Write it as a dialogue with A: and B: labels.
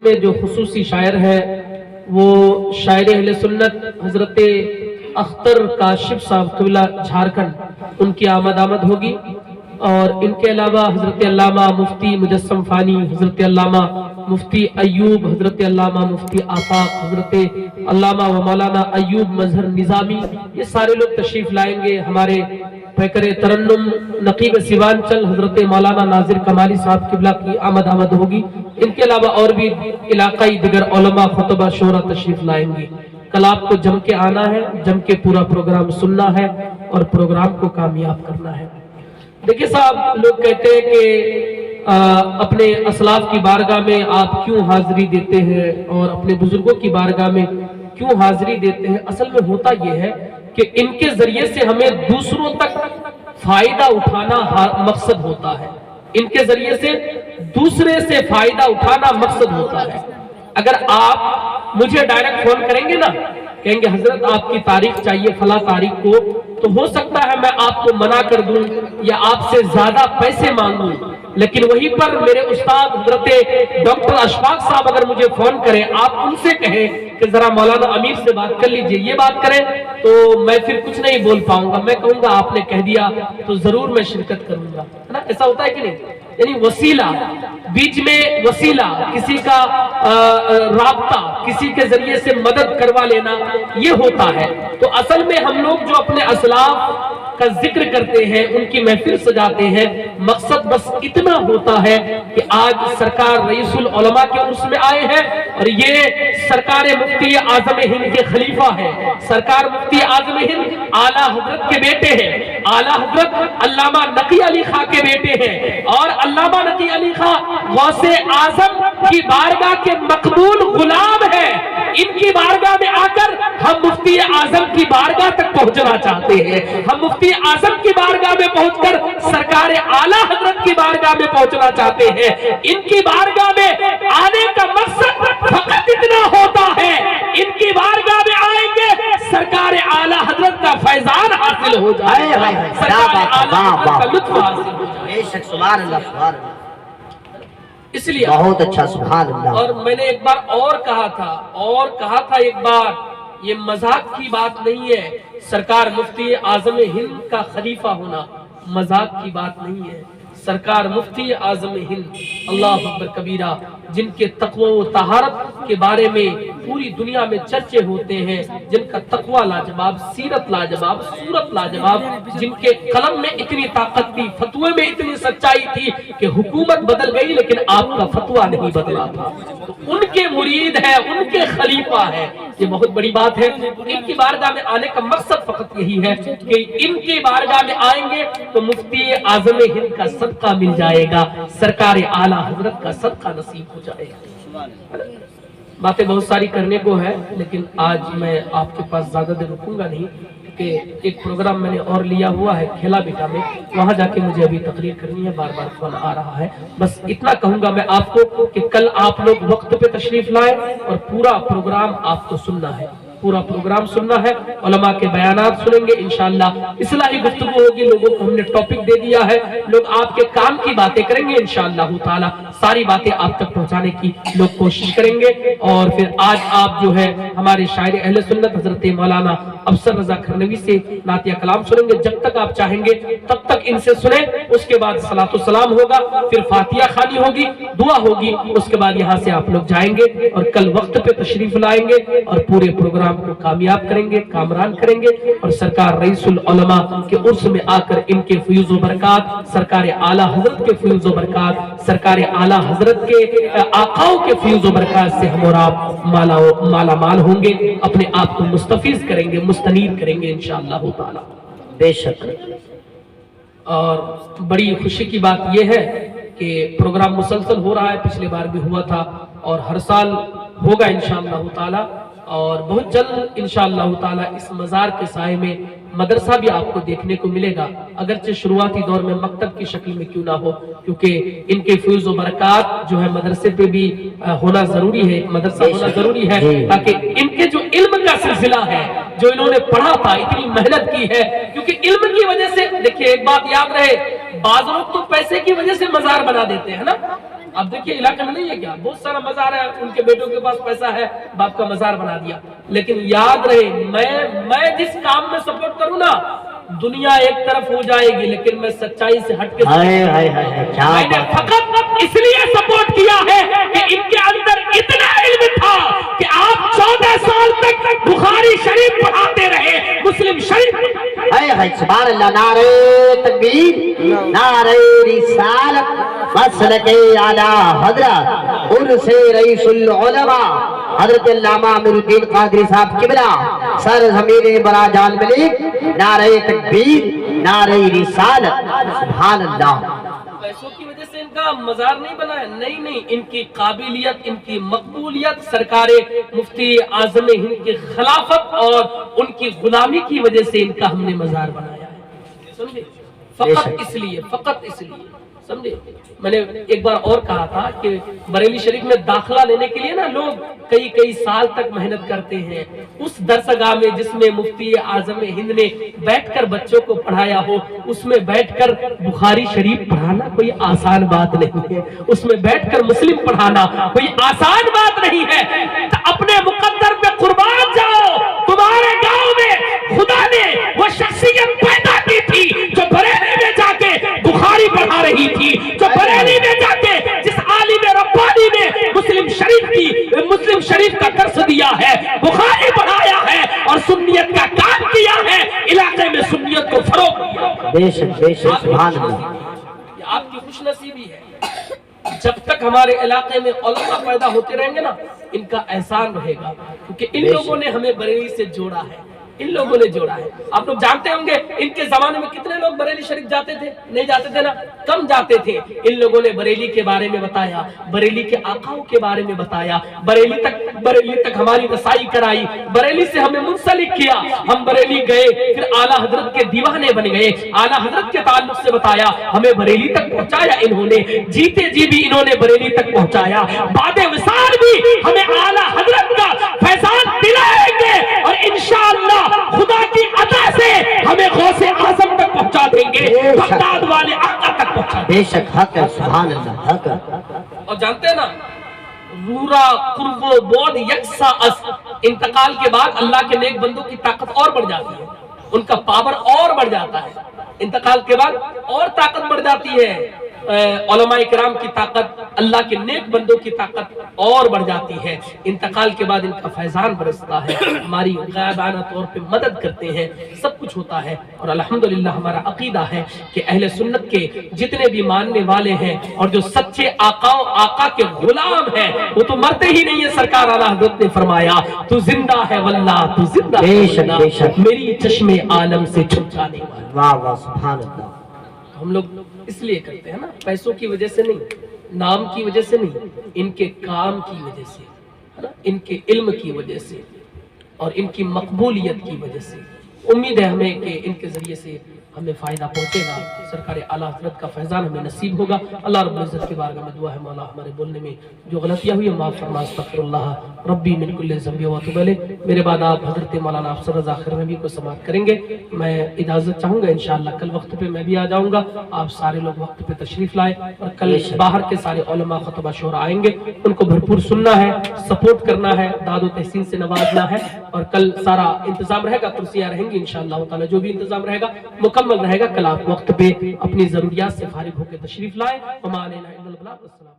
A: میں جو خصوصی شاعر ہے وہ شاعر اہل سنت حضرت اختر کاشف صاحب قبلہ جھارکھنڈ، ان کی آمد ہوگی، اور ان کے علاوہ حضرت علامہ مفتی مجسم فانی، حضرت علامہ مفتی ایوب، حضرت علامہ مفتی آفاق، حضرت علامہ و مولانا ایوب مظہر نظامی، یہ سارے لوگ تشریف لائیں گے۔ ہمارے پیکر ترنم نقیب سیوانچل حضرت مولانا ناظر کمالی صاحب قبلہ کی آمد ہوگی۔ ان کے علاوہ اور بھی علاقائی دیگر علماء، خطبہ، شعراء تشریف لائیں گے۔ کل آپ کو جم کے آنا ہے، جم کے پورا پروگرام سننا ہے اور پروگرام کو کامیاب کرنا ہے۔ دیکھیں صاحب، لوگ کہتے ہیں کہ اپنے اسلاف کی بارگاہ میں آپ کیوں حاضری دیتے ہیں اور اپنے بزرگوں کی بارگاہ میں کیوں حاضری دیتے ہیں؟ اصل میں ہوتا یہ ہے کہ ان کے ذریعے سے ہمیں دوسروں تک فائدہ اٹھانا مقصد ہوتا ہے۔ ان کے ذریعے سے دوسرے سے فائدہ اٹھانا مقصد ہوتا ہے۔ اگر آپ مجھے ڈائریکٹ فون کریں گے نا، کہیں گے حضرت آپ کی تاریخ چاہیے فلاں تاریخ کو، تو ہو سکتا ہے میں آپ کو منع کر دوں یا آپ سے زیادہ پیسے مانگوں، لیکن وہیں پر میرے استاد حضرت ڈاکٹر اشفاق صاحب اگر مجھے فون کریں، آپ ان سے کہیں کہ ذرا مولانا امیر سے بات کر لیجئے، یہ بات کریں، تو میں پھر کچھ نہیں بول پاؤں گا۔ میں کہوں گا آپ نے کہہ دیا تو ضرور میں شرکت کروں گا، ہے نا؟ ایسا ہوتا ہے کہ نہیں؟ یعنی وسیلہ، بیچ میں وسیلہ، کسی کا رابطہ، کسی کے ذریعے سے مدد کروا لینا، یہ ہوتا ہے۔ تو اصل میں ہم لوگ جو اپنے اسلاف کا ذکر کرتے ہیں، ان کی محفل سجاتے ہیں، مقصد بس اتنا ہوتا ہے کہ آج سرکار رئیس العلماء کے عرس میں آئے ہیں، اور یہ سرکار مفتی اعظم ہند کے خلیفہ ہیں۔ سرکار مفتی اعظم ہند اعلیٰ حضرت کے بیٹے ہیں، اعلیٰ حضرت علامہ نقی علی خاں کے بیٹے ہیں، اور علامہ نقی علی خاں غوث اعظم کی بارگاہ کے مقبول غلام ہیں۔ ان کی بارگاہ میں آ کر ہم مفتی اعظم کی بارگاہ تک پہنچنا چاہتے ہیں۔ ہم مفتی اعظم کی بارگاہ میں پہنچ کر سرکار اعلیٰ حضرت کی بارگاہ میں پہنچنا چاہتے ہیں۔ ان کی بارگاہ میں آنے کا مقصد فقط اتنا ہوتا ہے، ان کی بارگاہ میں آئیں گے سرکار اعلیٰ حضرت کا فیضان حاصل ہو جائے، سرکار اعلیٰ حضرت کا لطف حاصل ہو جائے۔
B: بے شک، سبحان اللہ، سبحان اللہ،
A: اس لیے
B: بہت اچھا، سبحان اللہ۔
A: اور میں نے ایک بار اور کہا تھا ایک بار، یہ مذاق کی بات نہیں ہے۔ سرکار مفتی اعظم ہند کا خلیفہ ہونا مذاق کی بات نہیں ہے۔ سرکار مفتی اعظم ہند، اللہ اکبر کبیرہ، جن کے تقوی و طہارت کے بارے میں پوری دنیا میں چرچے ہوتے ہیں، جن کا تقوی لاجواب، سیرت لاجواب، صورت لاجواب، جن کے قلم میں اتنی طاقت تھی، فتوے میں اتنی سچائی تھی کہ حکومت بدل گئی لیکن آپ کا فتویٰ نہیں بدلا تھا۔ تو ان کے مرید ہے، ان کے خلیفہ ہے، یہ بہت بڑی بات ہے۔ ان کی بارگاہ میں آنے کا مقصد فقط یہی ہے کہ ان کی بارگاہ میں آئیں گے تو مفتی اعظم ہند کا صدقہ مل جائے گا، سرکار اعلیٰ حضرت کا صدقہ نصیب ہو جائے گا۔ باتیں بہت ساری کرنے کو ہے، لیکن آج میں آپ کے پاس زیادہ دیر رکوں گا نہیں، کیونکہ ایک پروگرام میں نے اور لیا ہوا ہے کھیلا بیٹا میں، وہاں جا کے مجھے ابھی تقریر کرنی ہے، بار بار فون آ رہا ہے۔ بس اتنا کہوں گا میں آپ کو کہ کل آپ لوگ وقت پہ تشریف لائیں اور پورا پروگرام آپ کو سننا ہے، پورا پروگرام سننا ہے، علماء کے بیانات سنیں گے انشاءاللہ، اصلاحی گفتگو ہوگی، لوگوں کو ہم نے ٹاپک دے دیا ہے، لوگ آپ کے کام کی باتیں کریں گے انشاءاللہ تعالی، ساری باتیں آپ تک پہنچانے کی لوگ کوشش کریں گے۔ اور پھر آج آپ جو ہے ہمارے شاعر اہل سنت حضرت مولانا افسر رضا کھرنوی سے نعتیہ کلام سنیں گے، جب تک آپ چاہیں گے تب تک ان سے سنیں، اس کے بعد صلاۃ و سلام ہوگا، پھر فاتحہ خوانی ہوگی، دعا ہوگی، اس کے بعد یہاں سے آپ لوگ جائیں گے اور کل وقت پہ تشریف لائیں گے اور پورے پروگرام کو کامیاب کریں گے، کامران کریں گے، اور سرکار رئیس العلماء کے عرس میں آ کر ان کے فیوز و برکات، سرکار اعلیٰ حضرت کے فیوز و برکات، سرکار اعلیٰ حضرت کے آقاؤں کے فیوز و برکات سے ہم اور آپ مالا مال ہوں گے، اپنے آپ کو مستفیض کریں گے، مستنیر کریں گے انشاءاللہ تعالی۔
B: بے شک،
A: اور بڑی خوشی کی بات یہ ہے کہ پروگرام مسلسل ہو رہا ہے، پچھلے بار بھی ہوا تھا اور ہر سال ہوگا انشاءاللہ تعالی، اور بہت جلد انشاءاللہ تعالی اس مزار کے سائے میں مدرسہ بھی آپ کو دیکھنے کو ملے گا، اگرچہ شروعاتی دور میں مکتب کی شکل میں کیوں نہ ہو، کیونکہ ان کے فیوز و برکات جو ہے مدرسے پہ بھی ہونا ضروری ہے، مدرسہ ہونا ضروری ہے، تاکہ ان کے جو علم کا سلسلہ ہے، جو انہوں نے پڑھا تھا، اتنی محنت کی ہے، کیونکہ علم کی وجہ سے، دیکھیے ایک بات یاد رہے، بعض لوگ تو پیسے کی وجہ سے مزار بنا دیتے ہیں نا، آپ دیکھیے علاقے میں نہیں ہے کیا، بہت سارا مزار ہے، ان کے بیٹوں کے پاس پیسہ ہے، باپ کا مزار بنا دیا. لیکن یاد رہے میں جس کام میں سپورٹ کروں نا، دنیا ایک طرف ہو جائے گی لیکن میں سچائی سے ہٹ کے میں نے فقط اس لیے سپورٹ کیا ہے کہ ان کے اندر اتنا علم تھا کہ آپ 14 سال تک بخاری شریف پڑھاتے رہے، مسلم شریف.
B: سبحان اللہ. نعرہ تکبیر، نعرہ رسالت، مسلک اعلی حضرت عرس رئیس العلماء حضرت علامہ امیر الدین قادری صاحب قبلہ سر زمین برا جان ملک. نعرہ تکبیر، نعرہ رسالت. سبحان اللہ.
A: پیسوں کی وجہ سے ان کا مزار نہیں بنا ہے، نہیں، ان کی قابلیت، ان کی مقبولیت سرکار مفتی اعظم ہند کی خلافت اور ان کی غلامی کی وجہ سے ان کا ہم نے مزار بنایا ہے. سمجھے؟ فقط اس لیے سمجھے. میں نے ایک بار اور کہا تھا کہ بریلی شریف میں داخلہ لینے کے لیے نا لوگ کئی سال تک محنت کرتے ہیں. اس درسگاہ میں جس میں مفتی اعظم ہند نے بیٹھ کر بچوں کو پڑھایا ہو، اس میں بیٹھ کر بخاری شریف پڑھانا کوئی آسان بات نہیں ہے، اس میں بیٹھ کر مسلم پڑھانا کوئی آسان بات نہیں ہے. اپنے مقدر پہ قربان جاؤ. تمہارے گاؤں میں خدا نے وہ شخصیت پیدا کی تھی جو بریلی میں جا کے بخاری پڑھا رہی تھی، جو بریلی میں جا کے جس عالم ربانی نے مسلم شریف کا درس دیا ہے، بخاری پڑھایا ہے اور سنیت کا کام کیا ہے، علاقے میں سنیت کو فروغ دیا.
B: بے شک سبحان اللہ.
A: یہ آپ کی خوش نصیبی ہے. جب تک ہمارے علاقے میں علماء پیدا ہوتے رہیں گے نا، ان کا احسان رہے گا، کیونکہ ان لوگوں نے ہمیں بریلی سے جوڑا ہے. ان لوگوں نے جوڑا ہے. آپ لوگ جانتے ہوں گے ان کے زمانے میں کتنے لوگ بریلی شریف جاتے تھے؟ نہیں جاتے تھے نا، کم جاتے تھے. ان لوگوں نے بریلی کے بارے میں بتایا، بریلی کے آقاؤں کے بارے میں بتایا، بریلی تک ہماری رسائی کرائی، بریلی سے ہمیں منسلک کیا. ہم بریلی گئے، پھر اعلیٰ حضرت کے دیوانے بن گئے، اعلیٰ حضرت کے تعلق سے بتایا، ہمیں بریلی تک پہنچایا. انہوں نے جیتے جی بھی انہوں نے بریلی تک پہنچایا. بعد وصال بھی ہمیں اعلیٰ حضرت کا فیضان دلائیں گے اور انشاءاللہ خدا کی عطا سے ہمیں غوث اعظم تک پہنچا دیں گے، بغداد والے آقا تک پہنچا دیں گے.
B: بے شک حق ہے. سبحان اللہ. حق ہے.
A: اور جانتے ہیں نا، رورا قرب و بعد یکساں اس، انتقال کے بعد اللہ کے نیک بندوں کی طاقت اور بڑھ جاتی ہے، ان کا پاور اور بڑھ جاتا ہے. انتقال کے بعد اور طاقت بڑھ جاتی ہے. علماء کرام کی طاقت، اللہ کے نیک بندوں کی طاقت اور بڑھ جاتی ہے. انتقال کے بعد ان کا فیضان برستا ہے، ہماری غائبانہ طور پہ مدد کرتے ہیں، سب کچھ ہوتا ہے. اور الحمدللہ ہمارا عقیدہ ہے کہ اہل سنت کے جتنے بھی ماننے والے ہیں اور جو سچے آقا کے غلام ہیں، وہ تو مرتے ہی نہیں ہیں. سرکار اعلیٰ حضرت نے فرمایا، تو زندہ ہے واللہ، تو زندہ ہے، میری چشم عالم سے چھپ جانے والا.
B: واہ واہ سبحان اللہ.
A: ہم لوگ اس لیے کرتے ہیں نا، پیسوں کی وجہ سے نہیں، نام کی وجہ سے نہیں، ان کے کام کی وجہ سے، ان کے علم کی وجہ سے اور ان کی مقبولیت کی وجہ سے. امید ہے ہمیں کہ ان کے ذریعے سے ہمیں فائدہ پہنچے گا. سرکار اعلیٰ حضرت کا فیضان ہمیں نصیب ہوگا. اللہ رب العزت کی بارگاہ میں دعا ہے، مولا ہمارے بولنے میں جو غلطیاں ہوئی معاف فرما. استغفر اللہ ربی من کل ذنب و اتوب الیہ. میرے بعد آپ حضرت مولانا افسر رضا خرنوی کو سماعت کریں گے. میں اجازت چاہوں گا، انشاءاللہ کل وقت پہ میں بھی آ جاؤں گا. آپ سارے لوگ وقت پہ تشریف لائیں اور کل باہر کے سارے علماء خطبہ شورا آئیں گے، ان کو بھرپور سننا ہے، سپورٹ کرنا ہے، داد و تحسین سے نوازنا ہے. اور کل سارا انتظام رہے گا، کرسیاں رہیں گی انشاءاللہ تعالی، جو بھی انتظام رہے گا مکمل رہے گا. کل آپ وقت پہ اپنی ضروریات سے فارغ ہو کے تشریف لائیں. وما علینا الا البلاغ. السلام.